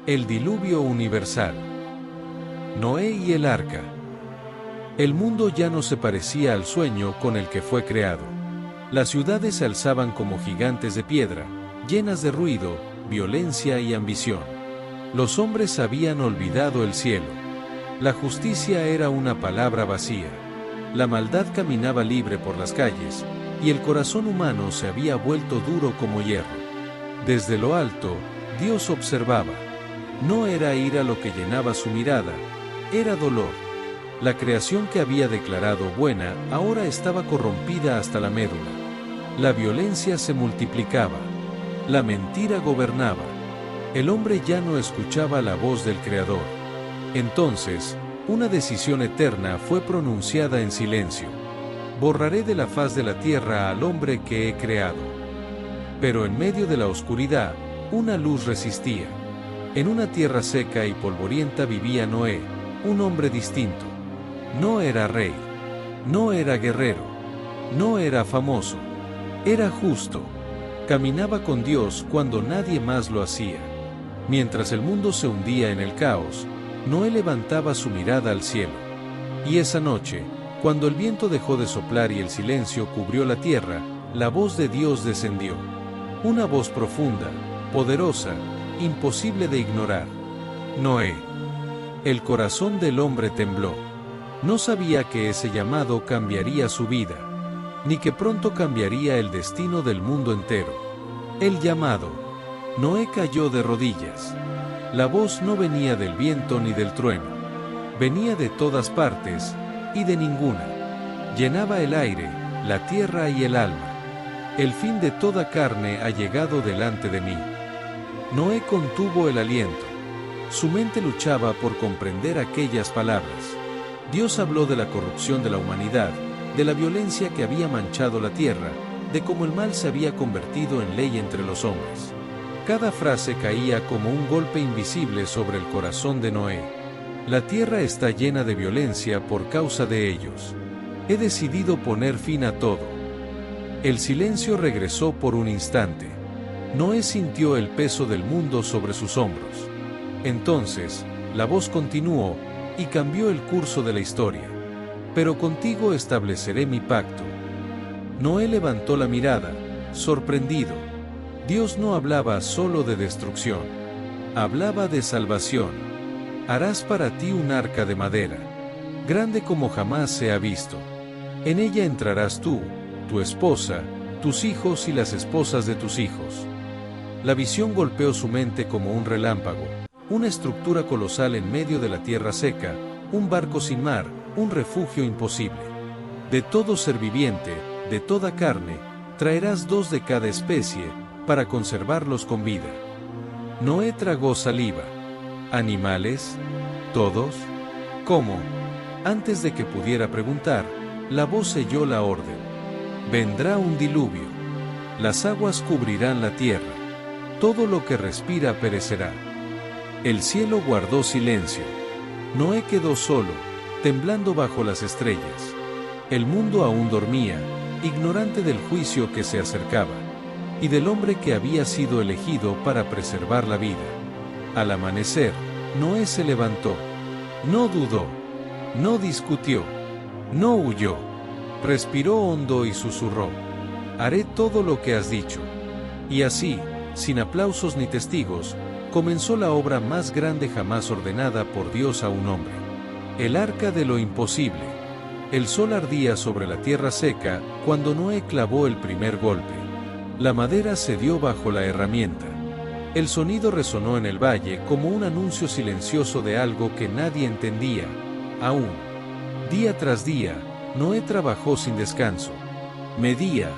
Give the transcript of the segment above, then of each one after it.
El diluvio universal. Noé y el arca. El mundo ya no se parecía al sueño con el que fue creado. Las ciudades se alzaban como gigantes de piedra, llenas de ruido, violencia y ambición. Los hombres habían olvidado el cielo. La justicia era una palabra vacía. La maldad caminaba libre por las calles, y el corazón humano se había vuelto duro como hierro. Desde lo alto, Dios observaba. No era ira lo que llenaba su mirada, era dolor. La creación que había declarado buena ahora estaba corrompida hasta la médula. La violencia se multiplicaba. La mentira gobernaba. El hombre ya no escuchaba la voz del Creador. Entonces, una decisión eterna fue pronunciada en silencio. Borraré de la faz de la tierra al hombre que he creado. Pero en medio de la oscuridad, una luz resistía. En una tierra seca y polvorienta vivía Noé, un hombre distinto. No era rey. No era guerrero. No era famoso. Era justo. Caminaba con Dios cuando nadie más lo hacía. Mientras el mundo se hundía en el caos, Noé levantaba su mirada al cielo. Y esa noche, cuando el viento dejó de soplar y el silencio cubrió la tierra, la voz de Dios descendió. Una voz profunda, poderosa, imposible de ignorar. Noé. El corazón del hombre tembló. No sabía que ese llamado cambiaría su vida, ni que pronto cambiaría el destino del mundo entero. El llamado. Noé cayó de rodillas. La voz no venía del viento ni del trueno. Venía de todas partes, y de ninguna. Llenaba el aire, la tierra y el alma. El fin de toda carne ha llegado delante de mí. Noé contuvo el aliento. Su mente luchaba por comprender aquellas palabras. Dios habló de la corrupción de la humanidad, de la violencia que había manchado la tierra, de cómo el mal se había convertido en ley entre los hombres. Cada frase caía como un golpe invisible sobre el corazón de Noé. La tierra está llena de violencia por causa de ellos. He decidido poner fin a todo. El silencio regresó por un instante. Noé sintió el peso del mundo sobre sus hombros. Entonces, la voz continuó, y cambió el curso de la historia. Pero contigo estableceré mi pacto. Noé levantó la mirada, sorprendido. Dios no hablaba solo de destrucción. Hablaba de salvación. Harás para ti un arca de madera, grande como jamás se ha visto. En ella entrarás tú, tu esposa, tus hijos y las esposas de tus hijos. La visión golpeó su mente como un relámpago, una estructura colosal en medio de la tierra seca, un barco sin mar, un refugio imposible. De todo ser viviente, de toda carne, traerás 2 de cada especie, para conservarlos con vida. Noé tragó saliva. ¿Animales? ¿Todos? ¿Cómo? Antes de que pudiera preguntar, la voz selló la orden. Vendrá un diluvio. Las aguas cubrirán la tierra. Todo lo que respira perecerá. El cielo guardó silencio. Noé quedó solo, temblando bajo las estrellas. El mundo aún dormía, ignorante del juicio que se acercaba, y del hombre que había sido elegido para preservar la vida. Al amanecer, Noé se levantó. No dudó. No discutió. No huyó. Respiró hondo y susurró. Haré todo lo que has dicho. Y así, sin aplausos ni testigos, comenzó la obra más grande jamás ordenada por Dios a un hombre. El arca de lo imposible. El sol ardía sobre la tierra seca cuando Noé clavó el primer golpe. La madera cedió bajo la herramienta. El sonido resonó en el valle como un anuncio silencioso de algo que nadie entendía, aún. Día tras día, Noé trabajó sin descanso. Medía,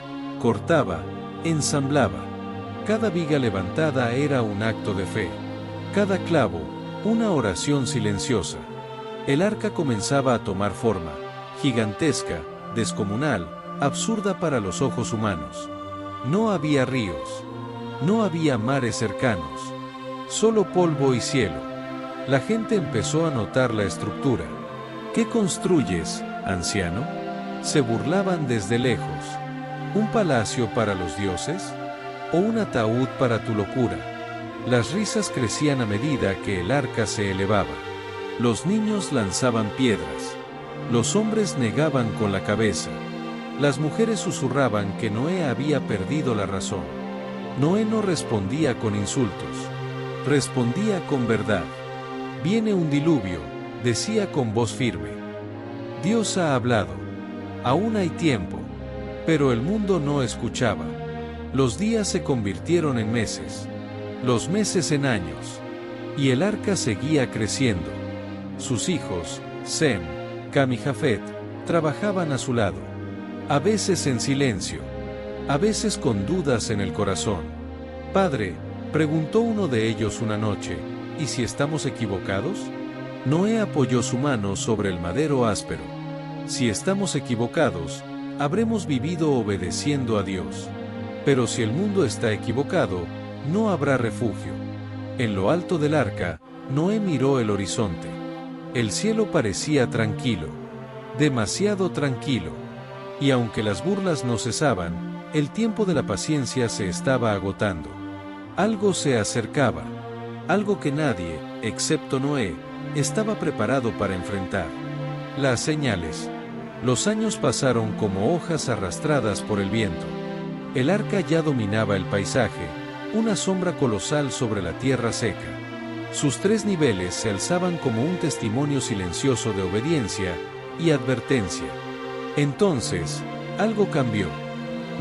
cortaba, ensamblaba. Cada viga levantada era un acto de fe. Cada clavo, una oración silenciosa. El arca comenzaba a tomar forma, gigantesca, descomunal, absurda para los ojos humanos. No había ríos. No había mares cercanos. Solo polvo y cielo. La gente empezó a notar la estructura. ¿Qué construyes, anciano? Se burlaban desde lejos. ¿Un palacio para los dioses? ¿O un ataúd para tu locura? Las risas crecían a medida que el arca se elevaba. Los niños lanzaban piedras. Los hombres negaban con la cabeza. Las mujeres susurraban que Noé había perdido la razón. Noé no respondía con insultos. Respondía con verdad. Viene un diluvio, decía con voz firme. Dios ha hablado. Aún hay tiempo. Pero el mundo no escuchaba. Los días se convirtieron en meses. Los meses en años. Y el arca seguía creciendo. Sus hijos, Sem, Cam y Jafet, trabajaban a su lado. A veces en silencio. A veces con dudas en el corazón. Padre, preguntó uno de ellos una noche, ¿y si estamos equivocados? Noé apoyó su mano sobre el madero áspero. Si estamos equivocados, habremos vivido obedeciendo a Dios. Pero si el mundo está equivocado, no habrá refugio. En lo alto del arca, Noé miró el horizonte. El cielo parecía tranquilo, demasiado tranquilo. Y aunque las burlas no cesaban, el tiempo de la paciencia se estaba agotando. Algo se acercaba, algo que nadie, excepto Noé, estaba preparado para enfrentar. Las señales. Los años pasaron como hojas arrastradas por el viento. El arca ya dominaba el paisaje, una sombra colosal sobre la tierra seca. Sus 3 niveles se alzaban como un testimonio silencioso de obediencia y advertencia. Entonces, algo cambió.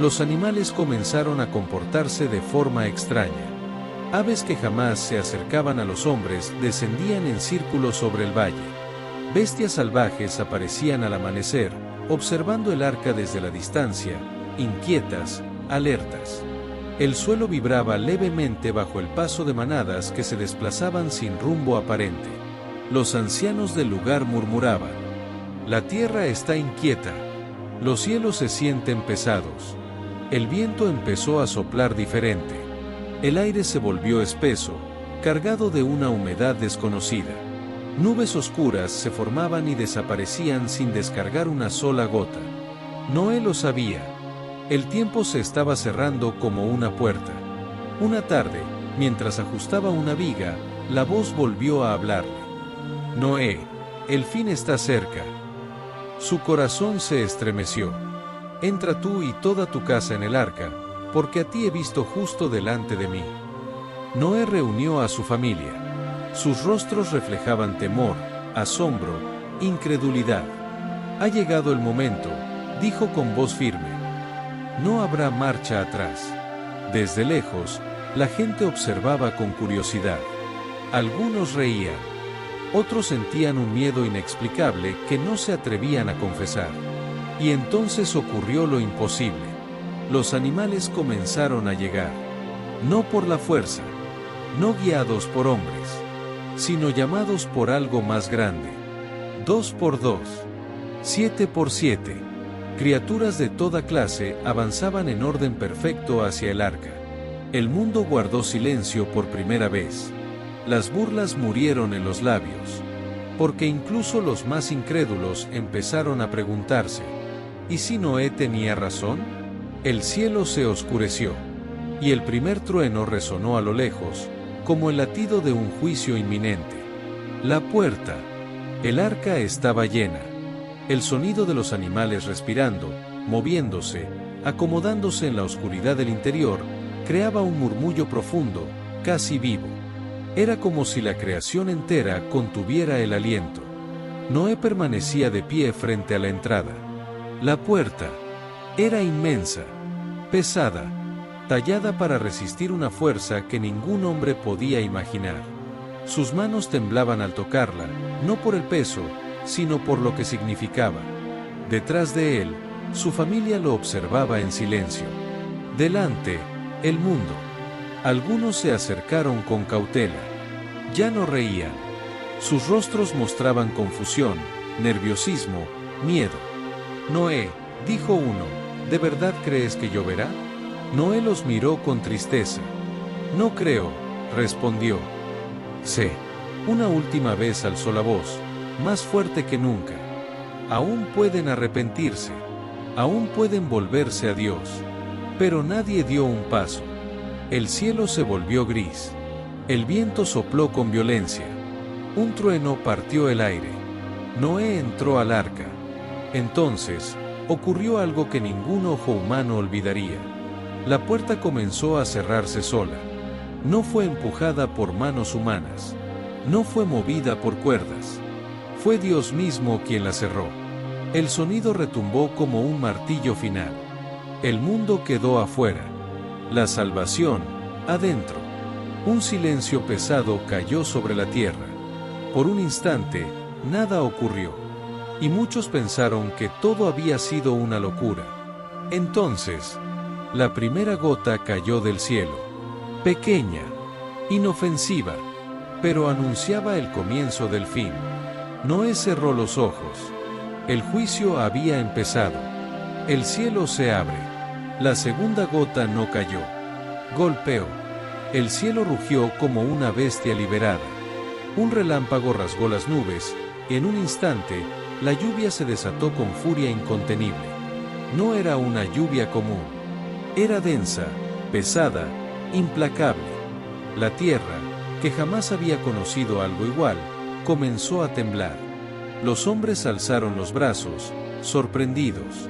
Los animales comenzaron a comportarse de forma extraña. Aves que jamás se acercaban a los hombres descendían en círculos sobre el valle. Bestias salvajes aparecían al amanecer, observando el arca desde la distancia, inquietas, alertas. El suelo vibraba levemente bajo el paso de manadas que se desplazaban sin rumbo aparente. Los ancianos del lugar murmuraban: la tierra está inquieta. Los cielos se sienten pesados. El viento empezó a soplar diferente. El aire se volvió espeso, cargado de una humedad desconocida. Nubes oscuras se formaban y desaparecían sin descargar una sola gota. Noé lo sabía. El tiempo se estaba cerrando como una puerta. Una tarde, mientras ajustaba una viga, la voz volvió a hablarle. Noé, el fin está cerca. Su corazón se estremeció. Entra tú y toda tu casa en el arca, porque a ti he visto justo delante de mí. Noé reunió a su familia. Sus rostros reflejaban temor, asombro, incredulidad. Ha llegado el momento, dijo con voz firme. No habrá marcha atrás. Desde lejos, la gente observaba con curiosidad. Algunos reían. Otros sentían un miedo inexplicable que no se atrevían a confesar. Y entonces ocurrió lo imposible. Los animales comenzaron a llegar. No por la fuerza, no guiados por hombres, sino llamados por algo más grande. 2 por 2, 7 por 7. Criaturas de toda clase avanzaban en orden perfecto hacia el arca. El mundo guardó silencio por primera vez. Las burlas murieron en los labios. Porque incluso los más incrédulos empezaron a preguntarse: ¿y si Noé tenía razón? El cielo se oscureció. Y el primer trueno resonó a lo lejos, como el latido de un juicio inminente. La puerta. El arca estaba llena. El sonido de los animales respirando, moviéndose, acomodándose en la oscuridad del interior, creaba un murmullo profundo, casi vivo. Era como si la creación entera contuviera el aliento. Noé permanecía de pie frente a la entrada. La puerta era inmensa, pesada, tallada para resistir una fuerza que ningún hombre podía imaginar. Sus manos temblaban al tocarla, no por el peso, sino por lo que significaba. Detrás de él, su familia lo observaba en silencio. Delante, el mundo. Algunos se acercaron con cautela. Ya no reían. Sus rostros mostraban confusión, nerviosismo, miedo. Noé, dijo uno, ¿de verdad crees que lloverá? Noé los miró con tristeza. No creo, respondió. Sé. Una última vez alzó la voz, más fuerte que nunca. Aún pueden arrepentirse. Aún pueden volverse a Dios. Pero nadie dio un paso. El cielo se volvió gris. El viento sopló con violencia. Un trueno partió el aire. Noé entró al arca. Entonces, ocurrió algo que ningún ojo humano olvidaría. La puerta comenzó a cerrarse sola. No fue empujada por manos humanas. No fue movida por cuerdas. Fue Dios mismo quien la cerró. El sonido retumbó como un martillo final. El mundo quedó afuera. La salvación, adentro. Un silencio pesado cayó sobre la tierra. Por un instante, nada ocurrió. Y muchos pensaron que todo había sido una locura. Entonces, la primera gota cayó del cielo. Pequeña, inofensiva, pero anunciaba el comienzo del fin. Noé cerró los ojos. El juicio había empezado. El cielo se abre. La segunda gota no cayó. Golpeó. El cielo rugió como una bestia liberada. Un relámpago rasgó las nubes. En un instante, la lluvia se desató con furia incontenible. No era una lluvia común. Era densa, pesada, implacable. La tierra, que jamás había conocido algo igual, comenzó a temblar. Los hombres alzaron los brazos, sorprendidos.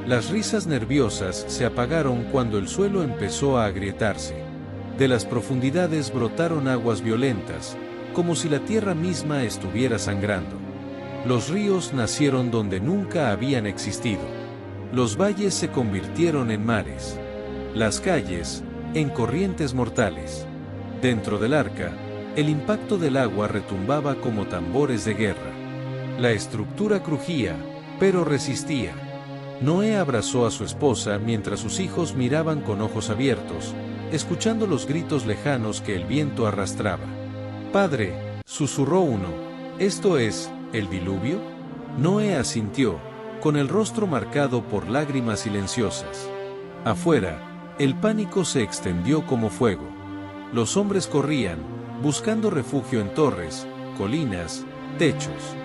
Las risas nerviosas se apagaron cuando el suelo empezó a agrietarse. De las profundidades brotaron aguas violentas, como si la tierra misma estuviera sangrando. Los ríos nacieron donde nunca habían existido. Los valles se convirtieron en mares. Las calles, en corrientes mortales. Dentro del arca, el impacto del agua retumbaba como tambores de guerra. La estructura crujía, pero resistía. Noé abrazó a su esposa mientras sus hijos miraban con ojos abiertos, escuchando los gritos lejanos que el viento arrastraba. «Padre», susurró uno, «¿esto es el diluvio?» Noé asintió, con el rostro marcado por lágrimas silenciosas. Afuera, el pánico se extendió como fuego. Los hombres corrían, buscando refugio en torres, colinas, techos.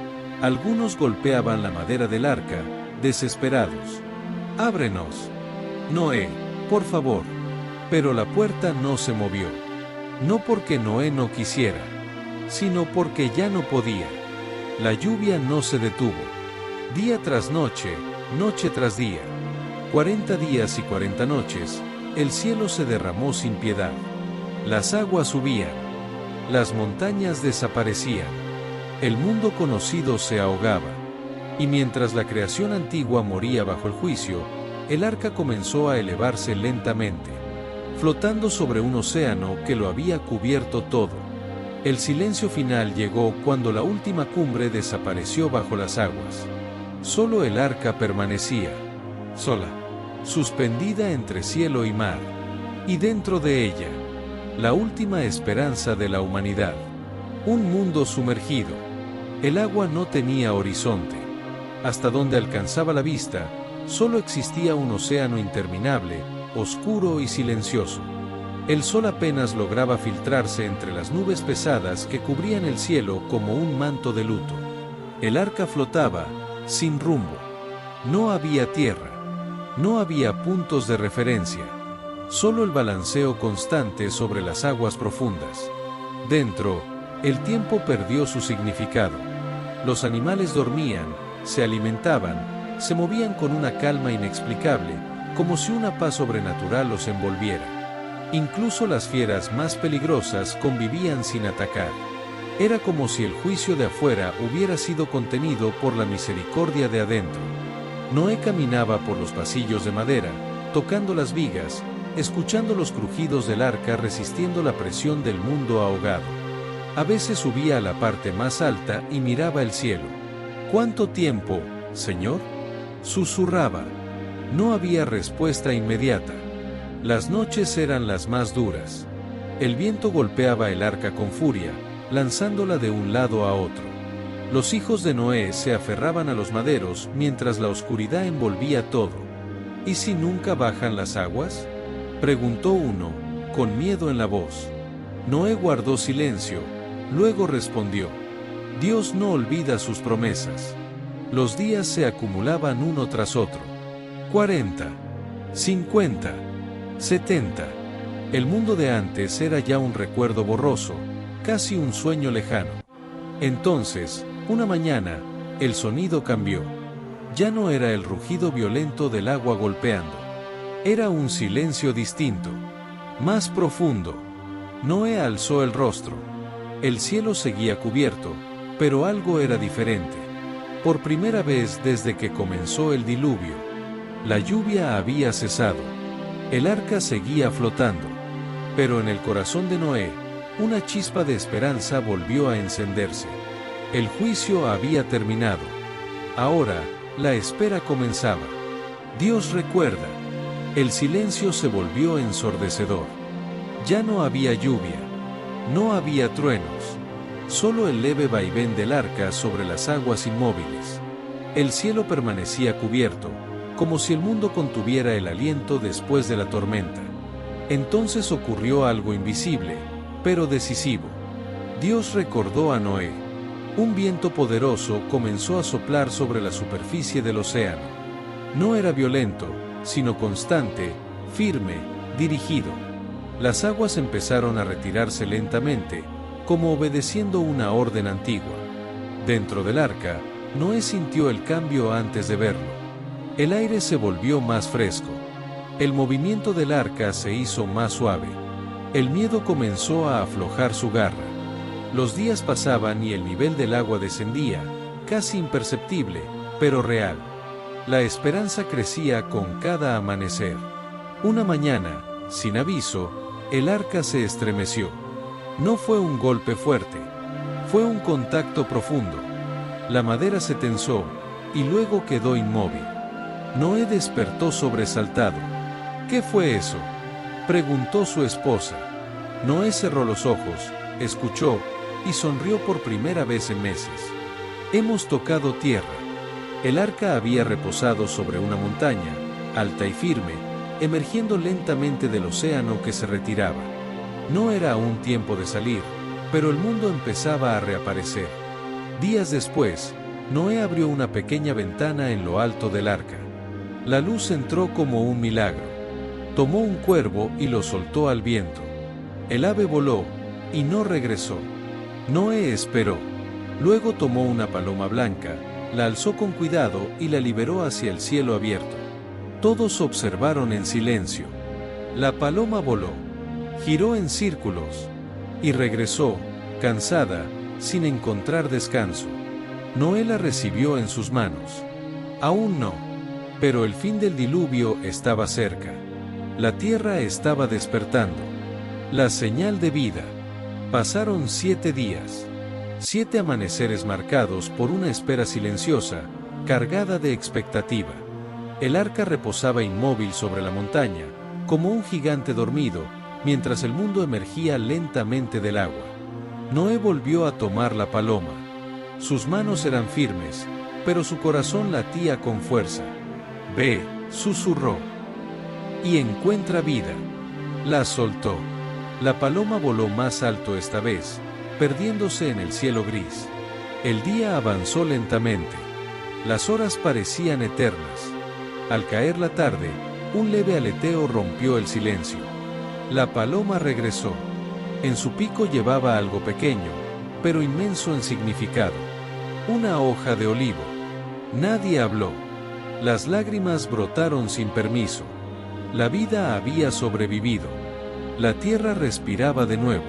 Algunos golpeaban la madera del arca, desesperados. «¡Ábrenos! Noé, por favor». Pero la puerta no se movió. No porque Noé no quisiera, sino porque ya no podía. La lluvia no se detuvo. Día tras noche, noche tras día. 40 días y 40 noches, el cielo se derramó sin piedad. Las aguas subían. Las montañas desaparecían. El mundo conocido se ahogaba. Y mientras la creación antigua moría bajo el juicio, el arca comenzó a elevarse lentamente, flotando sobre un océano que lo había cubierto todo. El silencio final llegó cuando la última cumbre desapareció bajo las aguas. Solo el arca permanecía, sola, suspendida entre cielo y mar. Y dentro de ella, la última esperanza de la humanidad. Un mundo sumergido. El agua no tenía horizonte. Hasta donde alcanzaba la vista, solo existía un océano interminable, oscuro y silencioso. El sol apenas lograba filtrarse entre las nubes pesadas que cubrían el cielo como un manto de luto. El arca flotaba, sin rumbo. No había tierra. No había puntos de referencia. Solo el balanceo constante sobre las aguas profundas. Dentro, el tiempo perdió su significado. Los animales dormían, se alimentaban, se movían con una calma inexplicable, como si una paz sobrenatural los envolviera. Incluso las fieras más peligrosas convivían sin atacar. Era como si el juicio de afuera hubiera sido contenido por la misericordia de adentro. Noé caminaba por los pasillos de madera, tocando las vigas, escuchando los crujidos del arca resistiendo la presión del mundo ahogado. A veces subía a la parte más alta y miraba el cielo. «¿Cuánto tiempo, Señor?», susurraba. No había respuesta inmediata. Las noches eran las más duras. El viento golpeaba el arca con furia, lanzándola de un lado a otro. Los hijos de Noé se aferraban a los maderos mientras la oscuridad envolvía todo. «¿Y si nunca bajan las aguas?», preguntó uno, con miedo en la voz. Noé guardó silencio, luego respondió: «Dios no olvida sus promesas». Los días se acumulaban uno tras otro. 40, 50, 70. El mundo de antes era ya un recuerdo borroso, casi un sueño lejano. Entonces, una mañana, el sonido cambió. Ya no era el rugido violento del agua golpeando. Era un silencio distinto, más profundo. Noé alzó el rostro. El cielo seguía cubierto, pero algo era diferente. Por primera vez desde que comenzó el diluvio, la lluvia había cesado. El arca seguía flotando. Pero en el corazón de Noé, una chispa de esperanza volvió a encenderse. El juicio había terminado. Ahora, la espera comenzaba. Dios recuerda. El silencio se volvió ensordecedor. Ya no había lluvia. No había truenos. Solo el leve vaivén del arca sobre las aguas inmóviles. El cielo permanecía cubierto, como si el mundo contuviera el aliento después de la tormenta. Entonces ocurrió algo invisible, pero decisivo. Dios recordó a Noé. Un viento poderoso comenzó a soplar sobre la superficie del océano. No era violento, sino constante, firme, dirigido. Las aguas empezaron a retirarse lentamente, como obedeciendo una orden antigua. Dentro del arca, Noé sintió el cambio antes de verlo. El aire se volvió más fresco. El movimiento del arca se hizo más suave. El miedo comenzó a aflojar su garra. Los días pasaban y el nivel del agua descendía, casi imperceptible, pero real. La esperanza crecía con cada amanecer. Una mañana, sin aviso, el arca se estremeció. No fue un golpe fuerte, fue un contacto profundo. La madera se tensó, y luego quedó inmóvil. Noé despertó sobresaltado. ¿Qué fue eso?, preguntó su esposa. Noé cerró los ojos, escuchó, y sonrió por primera vez en meses. Hemos tocado tierra. El arca había reposado sobre una montaña, alta y firme, emergiendo lentamente del océano que se retiraba. No era aún tiempo de salir, pero el mundo empezaba a reaparecer. Días después, Noé abrió una pequeña ventana en lo alto del arca. La luz entró como un milagro. Tomó un cuervo y lo soltó al viento. El ave voló, y no regresó. Noé esperó. Luego tomó una paloma blanca, la alzó con cuidado y la liberó hacia el cielo abierto. Todos observaron en silencio. La paloma voló, giró en círculos, y regresó, cansada, sin encontrar descanso. Noé la recibió en sus manos. Aún no. Pero el fin del diluvio estaba cerca. La tierra estaba despertando. La señal de vida. Pasaron 7 días. 7 amaneceres marcados por una espera silenciosa, cargada de expectativa. El arca reposaba inmóvil sobre la montaña, como un gigante dormido, mientras el mundo emergía lentamente del agua. Noé volvió a tomar la paloma. Sus manos eran firmes, pero su corazón latía con fuerza. «Ve», susurró, «y encuentra vida». La soltó. La paloma voló más alto esta vez, perdiéndose en el cielo gris. El día avanzó lentamente. Las horas parecían eternas. Al caer la tarde, un leve aleteo rompió el silencio. La paloma regresó. En su pico llevaba algo pequeño, pero inmenso en significado. Una hoja de olivo. Nadie habló. Las lágrimas brotaron sin permiso. La vida había sobrevivido. La tierra respiraba de nuevo.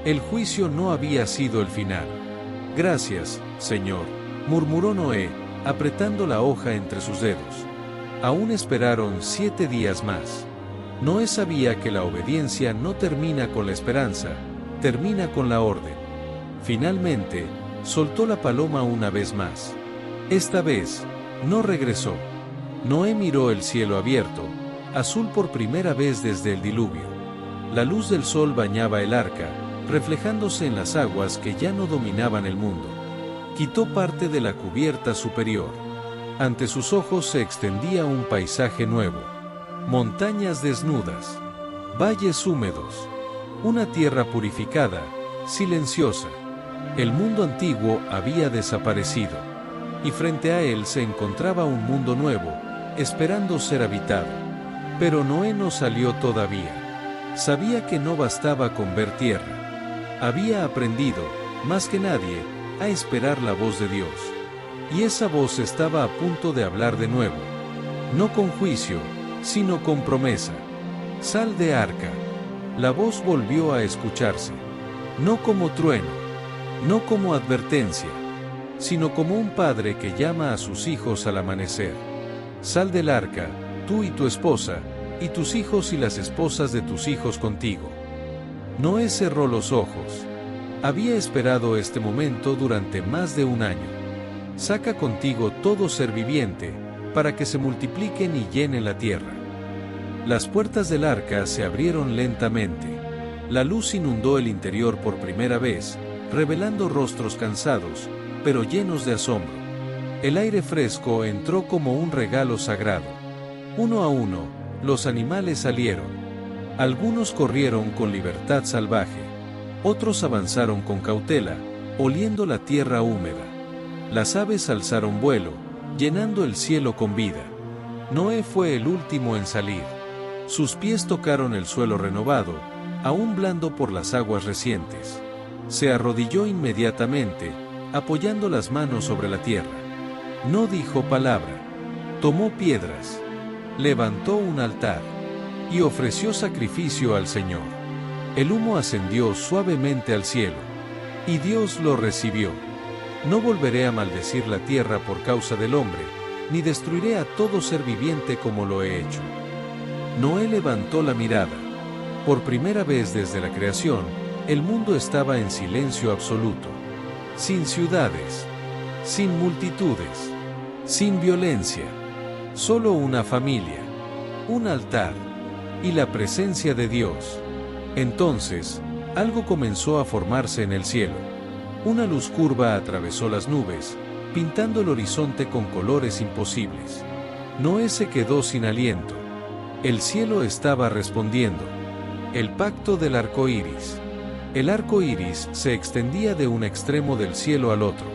El juicio no había sido el final. «Gracias, Señor», murmuró Noé, apretando la hoja entre sus dedos. Aún esperaron 7 días más. Noé sabía que la obediencia no termina con la esperanza, termina con la orden. Finalmente, soltó la paloma una vez más. Esta vez, no regresó. Noé miró el cielo abierto, azul por primera vez desde el diluvio. La luz del sol bañaba el arca, reflejándose en las aguas que ya no dominaban el mundo. Quitó parte de la cubierta superior. Ante sus ojos se extendía un paisaje nuevo. Montañas desnudas, valles húmedos, una tierra purificada, silenciosa. El mundo antiguo había desaparecido, y frente a él se encontraba un mundo nuevo, esperando ser habitado. Pero Noé no salió todavía. Sabía que no bastaba con ver tierra. Había aprendido, más que nadie, a esperar la voz de Dios. Y esa voz estaba a punto de hablar de nuevo. No con juicio, sino con promesa. Sal de arca. La voz volvió a escucharse. No como trueno, no como advertencia, sino como un padre que llama a sus hijos al amanecer. Sal del arca, tú y tu esposa, y tus hijos y las esposas de tus hijos contigo. Noé cerró los ojos. Había esperado este momento durante más de un año. Saca contigo todo ser viviente, para que se multipliquen y llenen la tierra. Las puertas del arca se abrieron lentamente. La luz inundó el interior por primera vez, revelando rostros cansados, pero llenos de asombro. El aire fresco entró como un regalo sagrado. Uno a uno, los animales salieron. Algunos corrieron con libertad salvaje. Otros avanzaron con cautela, oliendo la tierra húmeda. Las aves alzaron vuelo, llenando el cielo con vida. Noé fue el último en salir. Sus pies tocaron el suelo renovado, aún blando por las aguas recientes. Se arrodilló inmediatamente, apoyando las manos sobre la tierra. No dijo palabra. Tomó piedras. Levantó un altar. Y ofreció sacrificio al Señor. El humo ascendió suavemente al cielo. Y Dios lo recibió. No volveré a maldecir la tierra por causa del hombre, ni destruiré a todo ser viviente como lo he hecho. Noé levantó la mirada. Por primera vez desde la creación, el mundo estaba en silencio absoluto. Sin ciudades, sin multitudes, sin violencia. Solo una familia, un altar y la presencia de Dios. Entonces, algo comenzó a formarse en el cielo. Una luz curva atravesó las nubes, pintando el horizonte con colores imposibles. Noé se quedó sin aliento. El cielo estaba respondiendo. El pacto del arco iris. El arco iris se extendía de un extremo del cielo al otro.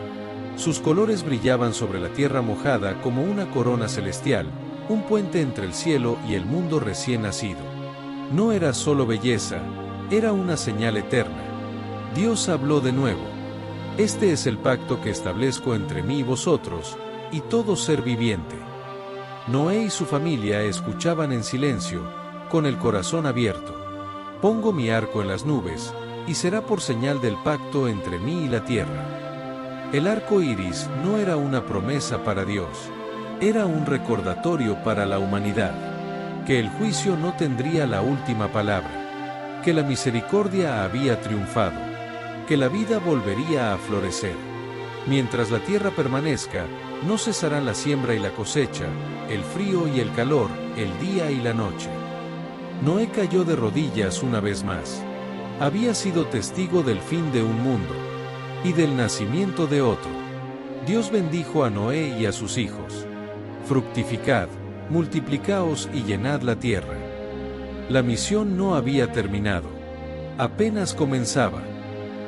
Sus colores brillaban sobre la tierra mojada como una corona celestial, un puente entre el cielo y el mundo recién nacido. No era solo belleza, era una señal eterna. Dios habló de nuevo. Este es el pacto que establezco entre mí y vosotros, y todo ser viviente. Noé y su familia escuchaban en silencio, con el corazón abierto. Pongo mi arco en las nubes, y será por señal del pacto entre mí y la tierra. El arco iris no era una promesa para Dios, era un recordatorio para la humanidad, que el juicio no tendría la última palabra, que la misericordia había triunfado, que la vida volvería a florecer. Mientras la tierra permanezca, no cesarán la siembra y la cosecha, el frío y el calor, el día y la noche. Noé cayó de rodillas una vez más. Había sido testigo del fin de un mundo y del nacimiento de otro. Dios bendijo a Noé y a sus hijos. Fructificad, multiplicaos y llenad la tierra. La misión no había terminado. Apenas comenzaba.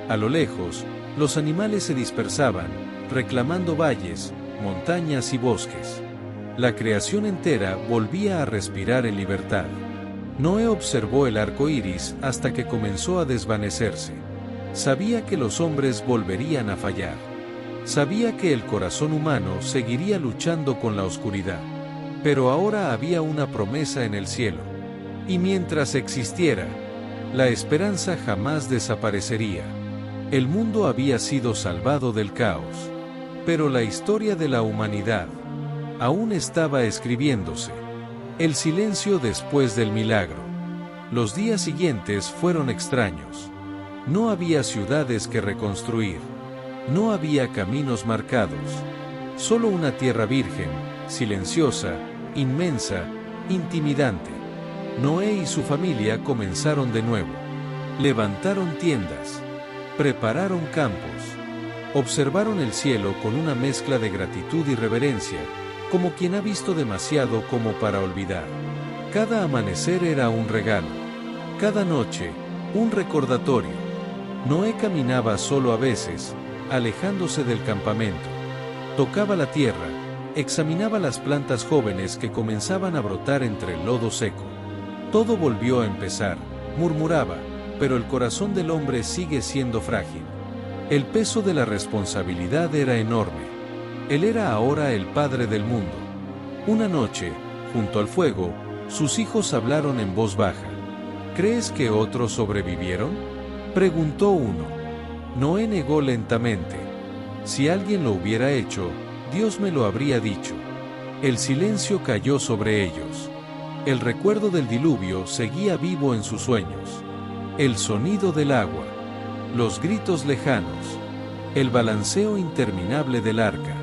A lo lejos, los animales se dispersaban, reclamando valles, montañas y bosques. La creación entera volvía a respirar en libertad. Noé observó el arco iris hasta que comenzó a desvanecerse. Sabía que los hombres volverían a fallar. Sabía que el corazón humano seguiría luchando con la oscuridad. Pero ahora había una promesa en el cielo. Y mientras existiera, la esperanza jamás desaparecería. El mundo había sido salvado del caos. Pero la historia de la humanidad aún estaba escribiéndose. El silencio después del milagro. Los días siguientes fueron extraños. No había ciudades que reconstruir. No había caminos marcados. Solo una tierra virgen, silenciosa, inmensa, intimidante. Noé y su familia comenzaron de nuevo. Levantaron tiendas. Prepararon campos. Observaron el cielo con una mezcla de gratitud y reverencia, como quien ha visto demasiado como para olvidar. Cada amanecer era un regalo. Cada noche, un recordatorio. Noé caminaba solo a veces, alejándose del campamento. Tocaba la tierra, examinaba las plantas jóvenes que comenzaban a brotar entre el lodo seco. Todo volvió a empezar, murmuraba, pero el corazón del hombre sigue siendo frágil. El peso de la responsabilidad era enorme. Él era ahora el padre del mundo. Una noche, junto al fuego, sus hijos hablaron en voz baja. ¿Crees que otros sobrevivieron?, preguntó uno. Noé negó lentamente. Si alguien lo hubiera hecho, Dios me lo habría dicho. El silencio cayó sobre ellos. El recuerdo del diluvio seguía vivo en sus sueños. El sonido del agua, los gritos lejanos, el balanceo interminable del arca.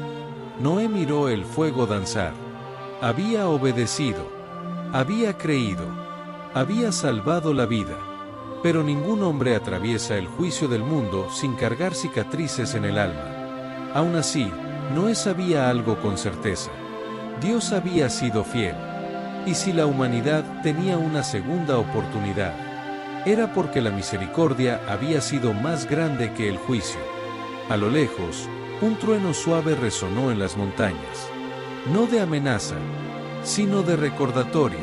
Noé miró el fuego danzar. Había obedecido, había creído, había salvado la vida. Pero ningún hombre atraviesa el juicio del mundo sin cargar cicatrices en el alma. Aún así, Noé sabía algo con certeza. Dios había sido fiel. Y si la humanidad tenía una segunda oportunidad, era porque la misericordia había sido más grande que el juicio. A lo lejos, un trueno suave resonó en las montañas. No de amenaza, sino de recordatorio.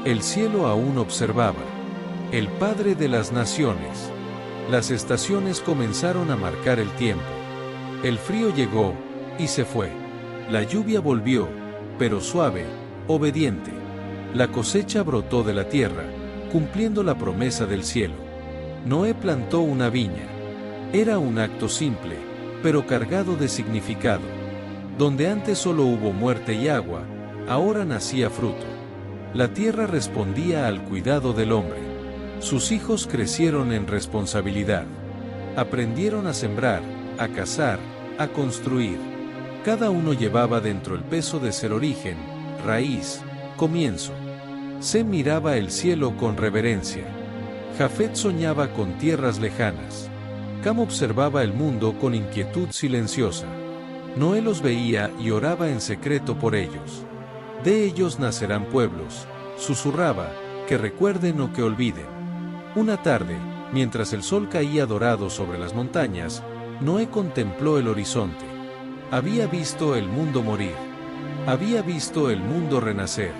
El cielo aún observaba. El Padre de las naciones. Las estaciones comenzaron a marcar el tiempo. El frío llegó, y se fue. La lluvia volvió, pero suave, obediente. La cosecha brotó de la tierra, cumpliendo la promesa del cielo. Noé plantó una viña. Era un acto simple, pero cargado de significado. Donde antes solo hubo muerte y agua, ahora nacía fruto. La tierra respondía al cuidado del hombre. Sus hijos crecieron en responsabilidad. Aprendieron a sembrar, a cazar, a construir. Cada uno llevaba dentro el peso de ser origen, raíz, comienzo. Sem miraba el cielo con reverencia. Jafet soñaba con tierras lejanas. Cam observaba el mundo con inquietud silenciosa. Noé los veía y oraba en secreto por ellos. De ellos nacerán pueblos, susurraba, que recuerden o que olviden. Una tarde, mientras el sol caía dorado sobre las montañas, Noé contempló el horizonte. Había visto el mundo morir. Había visto el mundo renacer.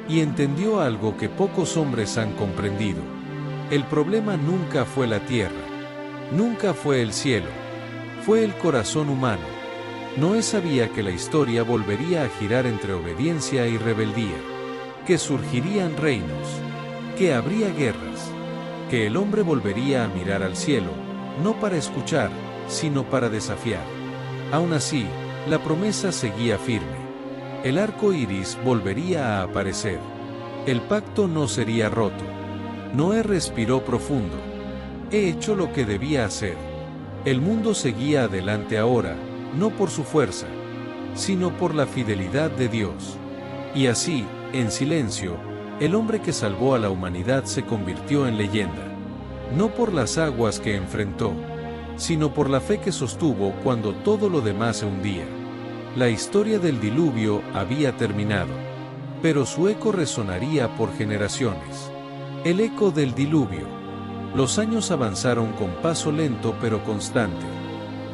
Y entendió algo que pocos hombres han comprendido. El problema nunca fue la tierra. Nunca fue el cielo. Fue el corazón humano. Noé sabía que la historia volvería a girar entre obediencia y rebeldía. Que surgirían reinos. Que habría guerras. Que el hombre volvería a mirar al cielo, no para escuchar, sino para desafiar. Aún así, la promesa seguía firme. El arco iris volvería a aparecer. El pacto no sería roto. Noé respiró profundo. He hecho lo que debía hacer. El mundo seguía adelante ahora, no por su fuerza, sino por la fidelidad de Dios. Y así, en silencio, el hombre que salvó a la humanidad se convirtió en leyenda. No por las aguas que enfrentó, sino por la fe que sostuvo cuando todo lo demás se hundía. La historia del diluvio había terminado, pero su eco resonaría por generaciones. El eco del diluvio. Los años avanzaron con paso lento pero constante.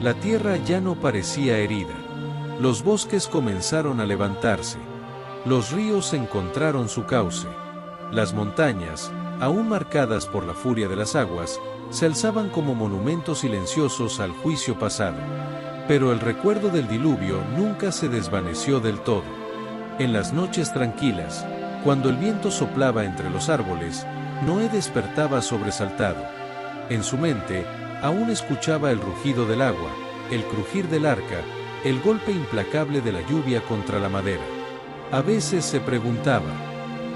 La tierra ya no parecía herida. Los bosques comenzaron a levantarse. Los ríos encontraron su cauce. Las montañas, aún marcadas por la furia de las aguas, se alzaban como monumentos silenciosos al juicio pasado. Pero el recuerdo del diluvio nunca se desvaneció del todo. En las noches tranquilas, cuando el viento soplaba entre los árboles, Noé despertaba sobresaltado. En su mente, aún escuchaba el rugido del agua, el crujir del arca, el golpe implacable de la lluvia contra la madera. A veces se preguntaba,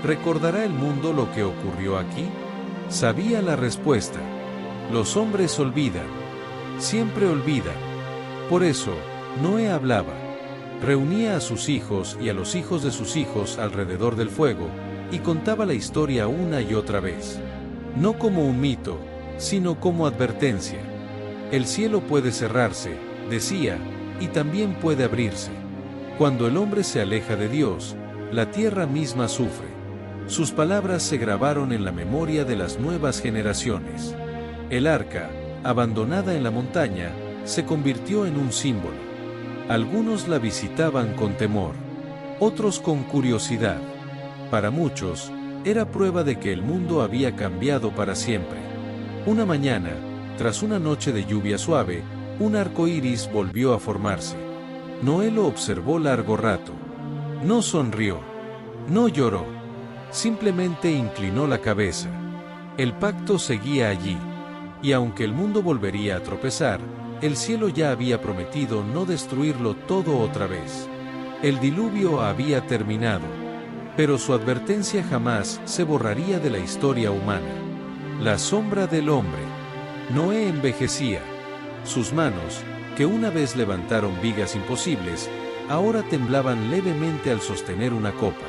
¿recordará el mundo lo que ocurrió aquí? Sabía la respuesta. Los hombres olvidan. Siempre olvidan. Por eso, Noé hablaba. Reunía a sus hijos y a los hijos de sus hijos alrededor del fuego, y contaba la historia una y otra vez. No como un mito, sino como advertencia. El cielo puede cerrarse, decía, y también puede abrirse. Cuando el hombre se aleja de Dios, la tierra misma sufre. Sus palabras se grabaron en la memoria de las nuevas generaciones. El arca, abandonada en la montaña, se convirtió en un símbolo. Algunos la visitaban con temor, otros con curiosidad. Para muchos, Era prueba de que el mundo había cambiado para siempre. Una mañana, tras una noche de lluvia suave, un arco iris volvió a formarse. Noé lo observó largo rato. No sonrió. No lloró. Simplemente inclinó la cabeza. El pacto seguía allí. Y aunque el mundo volvería a tropezar, el cielo ya había prometido no destruirlo todo otra vez. El diluvio había terminado. Pero su advertencia jamás se borraría de la historia humana. La sombra del hombre. Noé envejecía. Sus manos, que una vez levantaron vigas imposibles, ahora temblaban levemente al sostener una copa.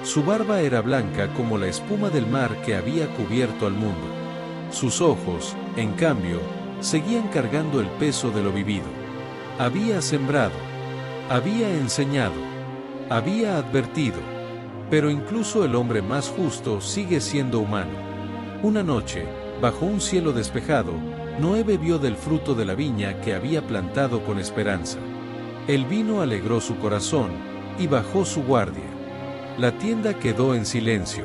Su barba era blanca como la espuma del mar que había cubierto al mundo. Sus ojos, en cambio, seguían cargando el peso de lo vivido. Había sembrado. Había enseñado. Había advertido. Pero incluso el hombre más justo sigue siendo humano. Una noche, bajo un cielo despejado, Noé bebió del fruto de la viña que había plantado con esperanza. El vino alegró su corazón, y bajó su guardia. La tienda quedó en silencio.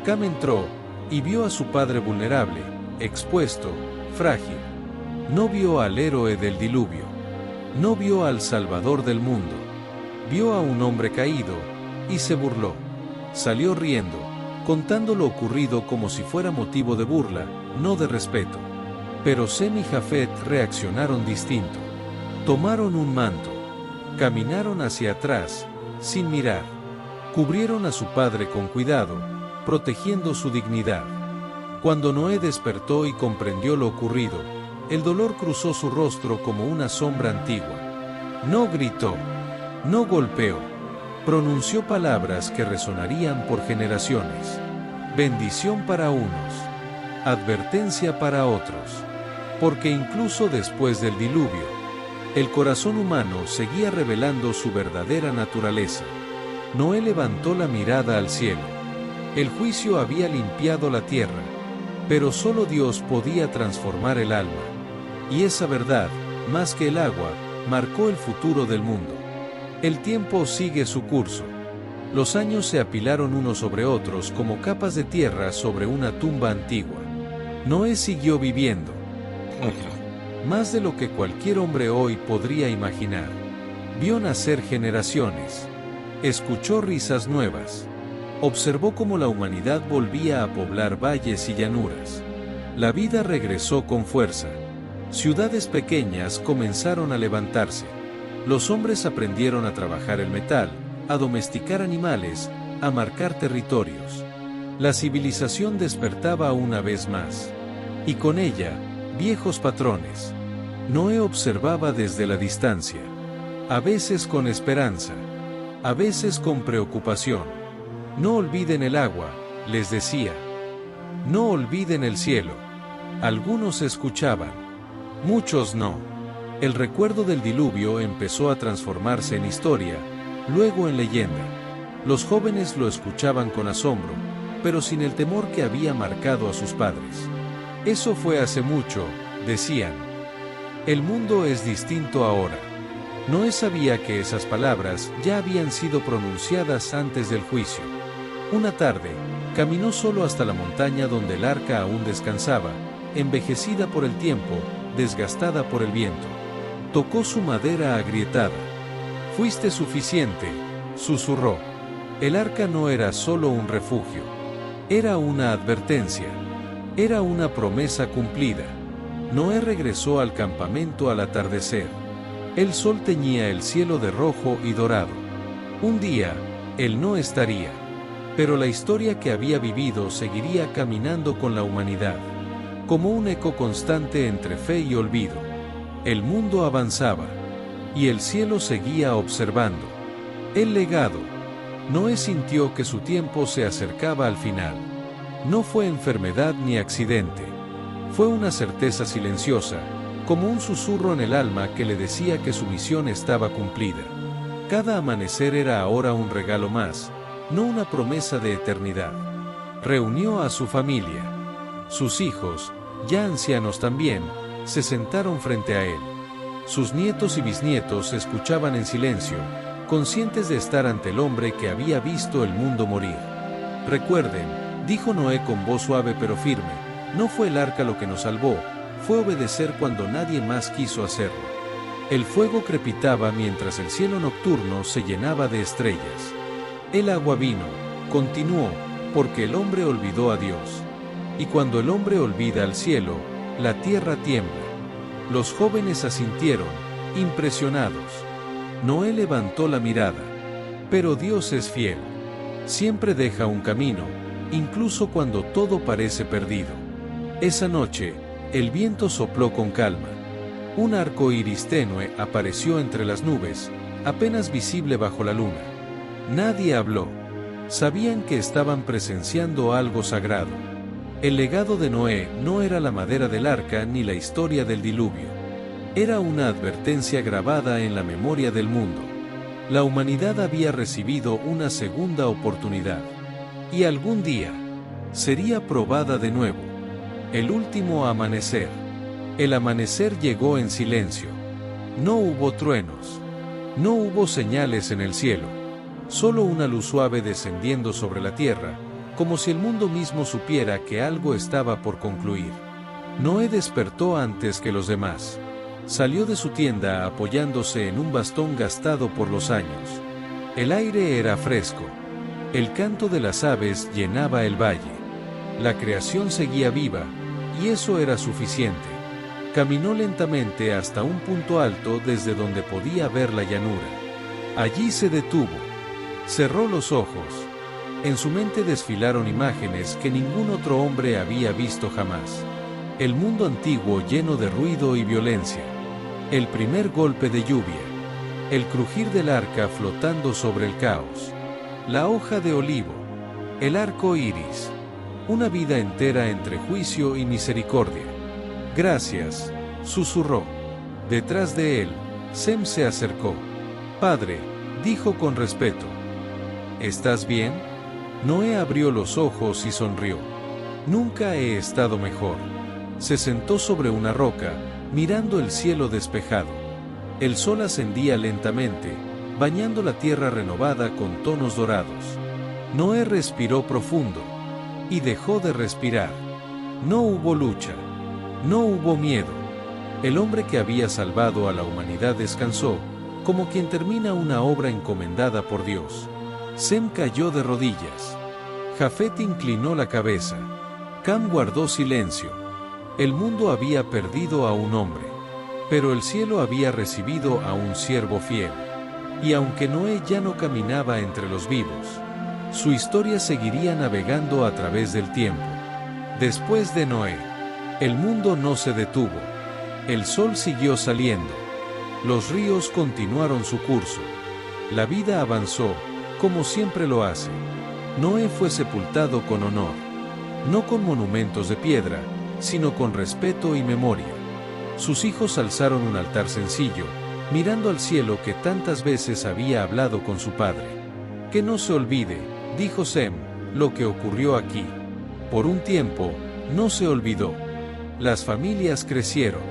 Cam entró, y vio a su padre vulnerable, expuesto, frágil. No vio al héroe del diluvio. No vio al salvador del mundo. Vio a un hombre caído, y se burló. Salió riendo, contando lo ocurrido como si fuera motivo de burla, no de respeto. Pero Sem y Jafet reaccionaron distinto. Tomaron un manto. Caminaron hacia atrás, sin mirar. Cubrieron a su padre con cuidado, protegiendo su dignidad. Cuando Noé despertó y comprendió lo ocurrido, el dolor cruzó su rostro como una sombra antigua. No gritó. No golpeó. Pronunció palabras que resonarían por generaciones. Bendición para unos. Advertencia para otros. Porque incluso después del diluvio, el corazón humano seguía revelando su verdadera naturaleza. Noé levantó la mirada al cielo. El juicio había limpiado la tierra, pero solo Dios podía transformar el alma. Y esa verdad, más que el agua, marcó el futuro del mundo. El tiempo sigue su curso. Los años se apilaron unos sobre otros como capas de tierra sobre una tumba antigua. Noé siguió viviendo. Más de lo que cualquier hombre hoy podría imaginar. Vio nacer generaciones. Escuchó risas nuevas. Observó cómo la humanidad volvía a poblar valles y llanuras. La vida regresó con fuerza. Ciudades pequeñas comenzaron a levantarse. Los hombres aprendieron a trabajar el metal, a domesticar animales, a marcar territorios. La civilización despertaba una vez más. Y con ella, viejos patrones. Noé observaba desde la distancia. A veces con esperanza. A veces con preocupación. No olviden el agua, les decía. No olviden el cielo. Algunos escuchaban. Muchos no. El recuerdo del diluvio empezó a transformarse en historia, luego en leyenda. Los jóvenes lo escuchaban con asombro, pero sin el temor que había marcado a sus padres. Eso fue hace mucho, decían. El mundo es distinto ahora. Noé sabía que esas palabras ya habían sido pronunciadas antes del juicio. Una tarde, caminó solo hasta la montaña donde el arca aún descansaba, envejecida por el tiempo, desgastada por el viento. Tocó su madera agrietada. Fuiste suficiente, susurró. El arca no era solo un refugio. Era una advertencia. Era una promesa cumplida. Noé regresó al campamento al atardecer. El sol teñía el cielo de rojo y dorado. Un día, él no estaría. Pero la historia que había vivido seguiría caminando con la humanidad. Como un eco constante entre fe y olvido. El mundo avanzaba. Y el cielo seguía observando. El legado. Noé sintió que su tiempo se acercaba al final. No fue enfermedad ni accidente. Fue una certeza silenciosa, como un susurro en el alma que le decía que su misión estaba cumplida. Cada amanecer era ahora un regalo más, no una promesa de eternidad. Reunió a su familia. Sus hijos, ya ancianos también, se sentaron frente a él. Sus nietos y bisnietos escuchaban en silencio, conscientes de estar ante el hombre que había visto el mundo morir. Recuerden, dijo Noé con voz suave pero firme, no fue el arca lo que nos salvó, fue obedecer cuando nadie más quiso hacerlo. El fuego crepitaba mientras el cielo nocturno se llenaba de estrellas. El agua vino, continuó, porque el hombre olvidó a Dios. Y cuando el hombre olvida al cielo, la tierra tiembla. Los jóvenes asintieron, impresionados. Noé levantó la mirada. Pero Dios es fiel. Siempre deja un camino, incluso cuando todo parece perdido. Esa noche, el viento sopló con calma. Un arco iris tenue apareció entre las nubes, apenas visible bajo la luna. Nadie habló. Sabían que estaban presenciando algo sagrado. El legado de Noé no era la madera del arca ni la historia del diluvio. Era una advertencia grabada en la memoria del mundo. La humanidad había recibido una segunda oportunidad. Y algún día, sería probada de nuevo. El último amanecer. El amanecer llegó en silencio. No hubo truenos. No hubo señales en el cielo. Solo una luz suave descendiendo sobre la tierra, como si el mundo mismo supiera que algo estaba por concluir. Noé despertó antes que los demás. Salió de su tienda apoyándose en un bastón gastado por los años. El aire era fresco. El canto de las aves llenaba el valle. La creación seguía viva, y eso era suficiente. Caminó lentamente hasta un punto alto desde donde podía ver la llanura. Allí se detuvo. Cerró los ojos. En su mente desfilaron imágenes que ningún otro hombre había visto jamás. El mundo antiguo lleno de ruido y violencia. El primer golpe de lluvia. El crujir del arca flotando sobre el caos. La hoja de olivo. El arco iris. Una vida entera entre juicio y misericordia. Gracias, susurró. Detrás de él, Sem se acercó. Padre, dijo con respeto. ¿Estás bien? Noé abrió los ojos y sonrió. Nunca he estado mejor. Se sentó sobre una roca, mirando el cielo despejado. El sol ascendía lentamente, bañando la tierra renovada con tonos dorados. Noé respiró profundo. Y dejó de respirar. No hubo lucha. No hubo miedo. El hombre que había salvado a la humanidad descansó, como quien termina una obra encomendada por Dios. Sem cayó de rodillas. Jafet inclinó la cabeza. Cam guardó silencio. El mundo había perdido a un hombre. Pero el cielo había recibido a un siervo fiel. Y aunque Noé ya no caminaba entre los vivos, su historia seguiría navegando a través del tiempo. Después de Noé, el mundo no se detuvo. El sol siguió saliendo. Los ríos continuaron su curso. La vida avanzó, como siempre lo hace. Noé fue sepultado con honor. No con monumentos de piedra, sino con respeto y memoria. Sus hijos alzaron un altar sencillo, mirando al cielo que tantas veces había hablado con su padre. Que no se olvide, dijo Sem, lo que ocurrió aquí. Por un tiempo, no se olvidó. Las familias crecieron.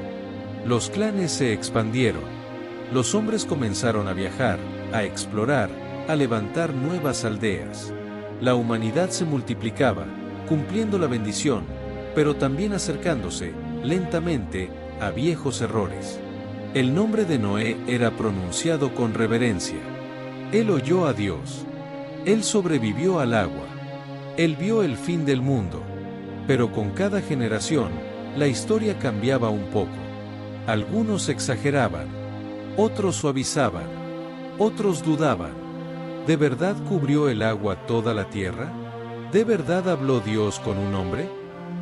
Los clanes se expandieron. Los hombres comenzaron a viajar, a explorar, a levantar nuevas aldeas. La humanidad se multiplicaba, cumpliendo la bendición, pero también acercándose, lentamente, a viejos errores. El nombre de Noé era pronunciado con reverencia. Él oyó a Dios. Él sobrevivió al agua. Él vio el fin del mundo. Pero con cada generación, la historia cambiaba un poco. Algunos exageraban. Otros suavizaban. Otros dudaban. ¿De verdad cubrió el agua toda la tierra? ¿De verdad habló Dios con un hombre?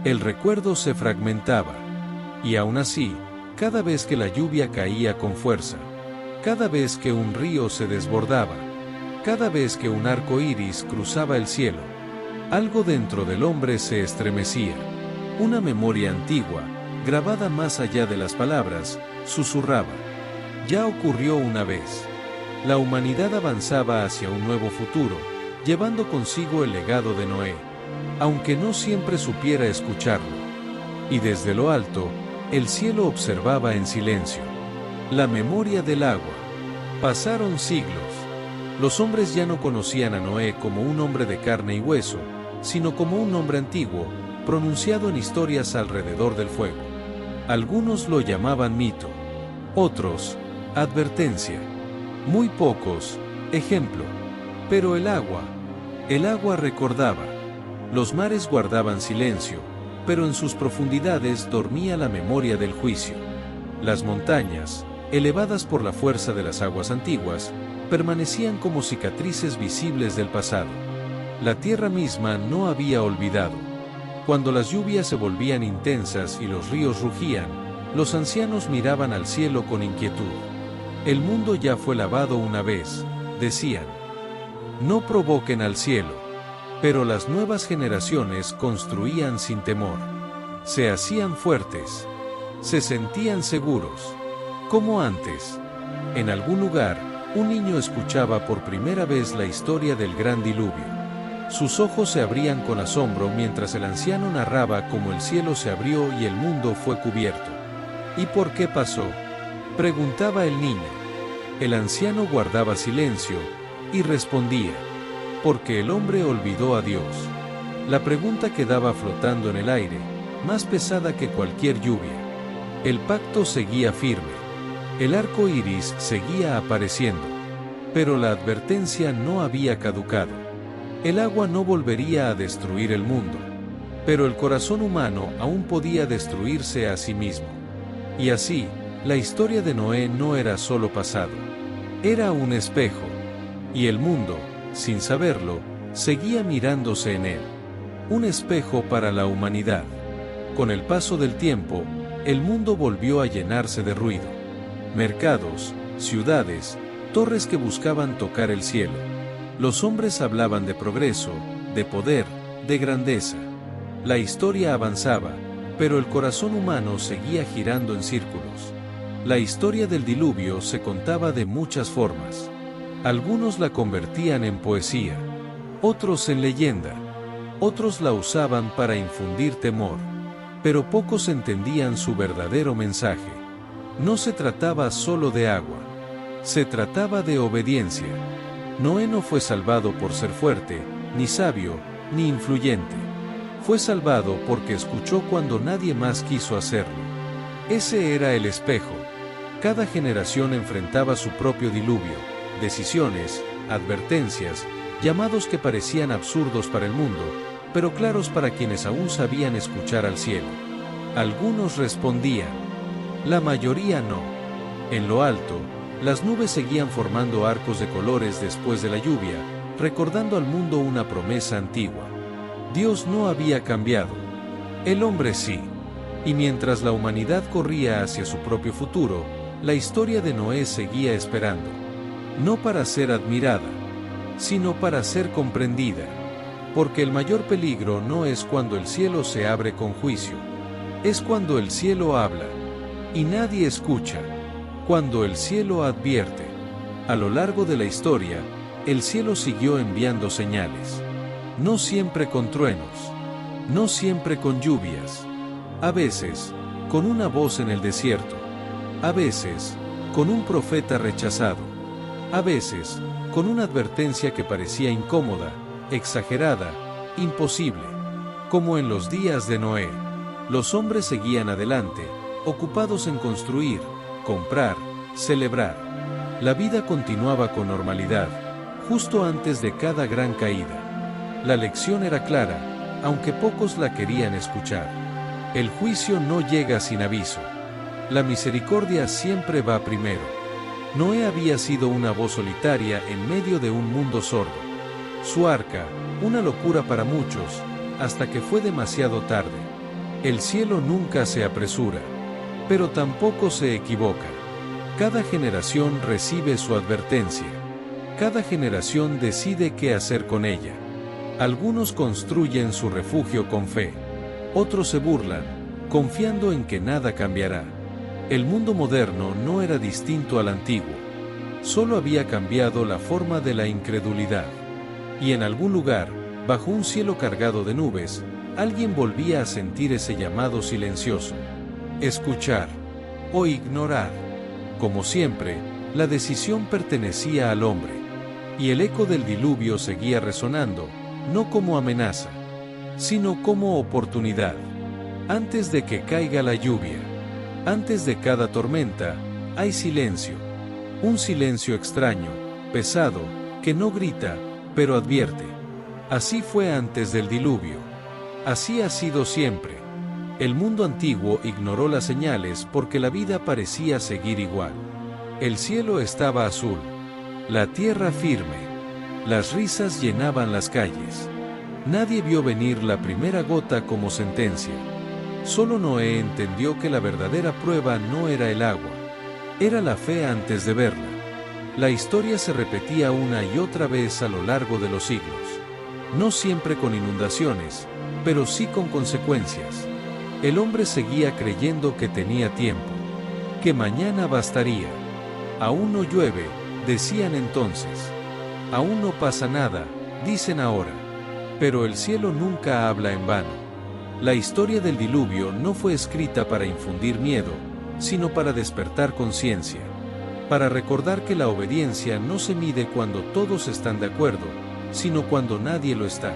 El recuerdo se fragmentaba. Y aún así, cada vez que la lluvia caía con fuerza, cada vez que un río se desbordaba, cada vez que un arco iris cruzaba el cielo, algo dentro del hombre se estremecía. Una memoria antigua, grabada más allá de las palabras, susurraba. Ya ocurrió una vez. La humanidad avanzaba hacia un nuevo futuro, llevando consigo el legado de Noé, aunque no siempre supiera escucharlo. Y desde lo alto, el cielo observaba en silencio. La memoria del agua. Pasaron siglos. Los hombres ya no conocían a Noé como un hombre de carne y hueso, sino como un nombre antiguo, pronunciado en historias alrededor del fuego. Algunos lo llamaban mito, otros, advertencia, muy pocos, ejemplo. Pero el agua recordaba. Los mares guardaban silencio, pero en sus profundidades dormía la memoria del juicio. Las montañas, elevadas por la fuerza de las aguas antiguas, permanecían como cicatrices visibles del pasado. La tierra misma no había olvidado. Cuando las lluvias se volvían intensas y los ríos rugían, los ancianos miraban al cielo con inquietud. El mundo ya fue lavado una vez, decían. No provoquen al cielo. Pero las nuevas generaciones construían sin temor. Se hacían fuertes. Se sentían seguros. Como antes. En algún lugar, un niño escuchaba por primera vez la historia del gran diluvio. Sus ojos se abrían con asombro mientras el anciano narraba cómo el cielo se abrió y el mundo fue cubierto. ¿Y por qué pasó?, preguntaba el niño. El anciano guardaba silencio y respondía: porque el hombre olvidó a Dios. La pregunta quedaba flotando en el aire, más pesada que cualquier lluvia. El pacto seguía firme. El arco iris seguía apareciendo. Pero la advertencia no había caducado. El agua no volvería a destruir el mundo. Pero el corazón humano aún podía destruirse a sí mismo. Y así, la historia de Noé no era solo pasado. Era un espejo. Y el mundo, sin saberlo, seguía mirándose en él. Un espejo para la humanidad. Con el paso del tiempo, el mundo volvió a llenarse de ruido. Mercados, ciudades, torres que buscaban tocar el cielo. Los hombres hablaban de progreso, de poder, de grandeza. La historia avanzaba, pero el corazón humano seguía girando en círculos. La historia del diluvio se contaba de muchas formas. Algunos la convertían en poesía, otros en leyenda, otros la usaban para infundir temor, pero pocos entendían su verdadero mensaje. No se trataba solo de agua, se trataba de obediencia. Noé no fue salvado por ser fuerte, ni sabio, ni influyente. Fue salvado porque escuchó cuando nadie más quiso hacerlo. Ese era el espejo. Cada generación enfrentaba su propio diluvio, decisiones, advertencias, llamados que parecían absurdos para el mundo, pero claros para quienes aún sabían escuchar al cielo. Algunos respondían. La mayoría no. En lo alto, las nubes seguían formando arcos de colores después de la lluvia, recordando al mundo una promesa antigua. Dios no había cambiado. El hombre sí. Y mientras la humanidad corría hacia su propio futuro, la historia de Noé seguía esperando. No para ser admirada, sino para ser comprendida. Porque el mayor peligro no es cuando el cielo se abre con juicio. Es cuando el cielo habla y nadie escucha. Cuando el cielo advierte. A lo largo de la historia, el cielo siguió enviando señales. No siempre con truenos. No siempre con lluvias. A veces, con una voz en el desierto. A veces, con un profeta rechazado. A veces, con una advertencia que parecía incómoda, exagerada, imposible. Como en los días de Noé, los hombres seguían adelante, ocupados en construir, comprar, celebrar. La vida continuaba con normalidad, justo antes de cada gran caída. La lección era clara, aunque pocos la querían escuchar. El juicio no llega sin aviso. La misericordia siempre va primero. Noé había sido una voz solitaria en medio de un mundo sordo. Su arca, una locura para muchos, hasta que fue demasiado tarde. El cielo nunca se apresura, pero tampoco se equivoca. Cada generación recibe su advertencia. Cada generación decide qué hacer con ella. Algunos construyen su refugio con fe. Otros se burlan, confiando en que nada cambiará. El mundo moderno no era distinto al antiguo. Solo había cambiado la forma de la incredulidad. Y en algún lugar, bajo un cielo cargado de nubes, alguien volvía a sentir ese llamado silencioso. Escuchar o ignorar. Como siempre, la decisión pertenecía al hombre. Y el eco del diluvio seguía resonando, no como amenaza, sino como oportunidad. Antes de que caiga la lluvia, antes de cada tormenta, hay silencio. Un silencio extraño, pesado, que no grita, pero advierte. Así fue antes del diluvio. Así ha sido siempre. El mundo antiguo ignoró las señales porque la vida parecía seguir igual. El cielo estaba azul, la tierra firme, las risas llenaban las calles. Nadie vio venir la primera gota como sentencia. Solo Noé entendió que la verdadera prueba no era el agua, era la fe antes de verla. La historia se repetía una y otra vez a lo largo de los siglos. No siempre con inundaciones, pero sí con consecuencias. El hombre seguía creyendo que tenía tiempo, que mañana bastaría. Aún no llueve, decían entonces. Aún no pasa nada, dicen ahora. Pero el cielo nunca habla en vano. La historia del diluvio no fue escrita para infundir miedo, sino para despertar conciencia. Para recordar que la obediencia no se mide cuando todos están de acuerdo, sino cuando nadie lo está.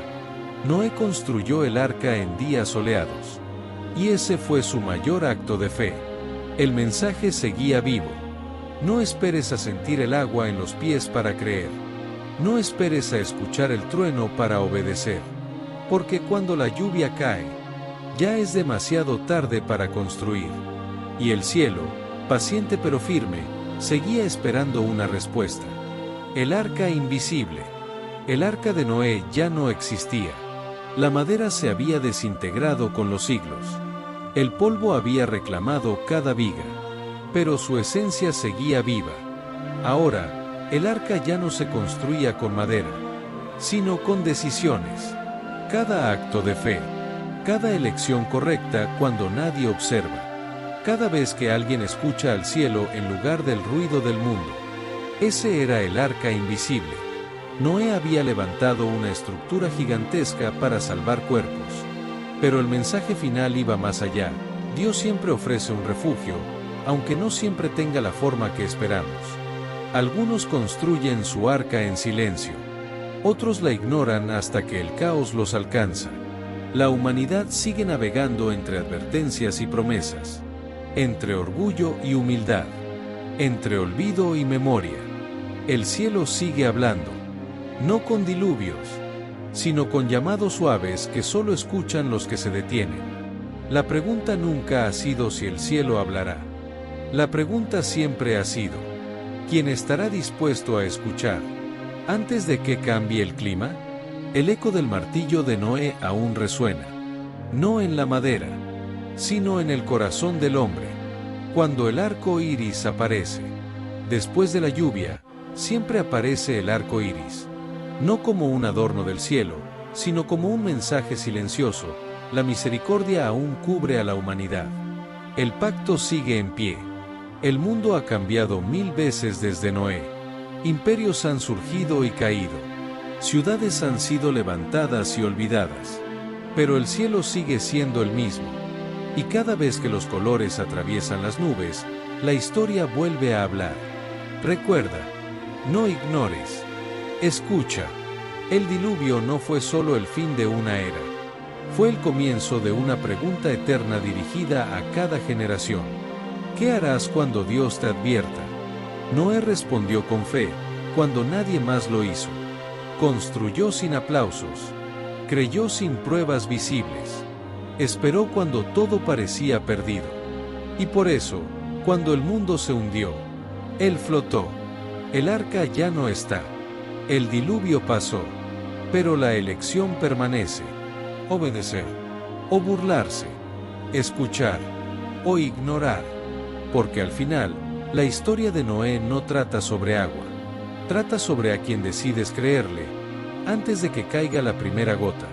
Noé construyó el arca en días soleados. Y ese fue su mayor acto de fe. El mensaje seguía vivo. No esperes a sentir el agua en los pies para creer. No esperes a escuchar el trueno para obedecer. Porque cuando la lluvia cae, ya es demasiado tarde para construir. Y el cielo, paciente pero firme, seguía esperando una respuesta. El arca invisible. El arca de Noé ya no existía. La madera se había desintegrado con los siglos. El polvo había reclamado cada viga. Pero su esencia seguía viva. Ahora, el arca ya no se construía con madera, sino con decisiones. Cada acto de fe. Cada elección correcta cuando nadie observa. Cada vez que alguien escucha al cielo en lugar del ruido del mundo. Ese era el arca invisible. Noé había levantado una estructura gigantesca para salvar cuerpos. Pero el mensaje final iba más allá. Dios siempre ofrece un refugio, aunque no siempre tenga la forma que esperamos. Algunos construyen su arca en silencio. Otros la ignoran hasta que el caos los alcanza. La humanidad sigue navegando entre advertencias y promesas. Entre orgullo y humildad. Entre olvido y memoria. El cielo sigue hablando. No con diluvios, sino con llamados suaves que solo escuchan los que se detienen. La pregunta nunca ha sido si el cielo hablará. La pregunta siempre ha sido, ¿quién estará dispuesto a escuchar? Antes de que cambie el clima, el eco del martillo de Noé aún resuena. No en la madera, sino en el corazón del hombre. Cuando el arco iris aparece, después de la lluvia, siempre aparece el arco iris. No como un adorno del cielo, sino como un mensaje silencioso. La misericordia aún cubre a la humanidad. El pacto sigue en pie. El mundo ha cambiado 1000 veces desde Noé. Imperios han surgido y caído. Ciudades han sido levantadas y olvidadas. Pero el cielo sigue siendo el mismo. Y cada vez que los colores atraviesan las nubes, la historia vuelve a hablar. Recuerda, no ignores. Escucha, el diluvio no fue solo el fin de una era. Fue el comienzo de una pregunta eterna dirigida a cada generación. ¿Qué harás cuando Dios te advierta? Noé respondió con fe, cuando nadie más lo hizo. Construyó sin aplausos. Creyó sin pruebas visibles. Esperó cuando todo parecía perdido. Y por eso, cuando el mundo se hundió, él flotó. El arca ya no está. El diluvio pasó, pero la elección permanece. Obedecer, o burlarse, escuchar, o ignorar. Porque al final, la historia de Noé no trata sobre agua. Trata sobre a quien decides creerle, antes de que caiga la primera gota.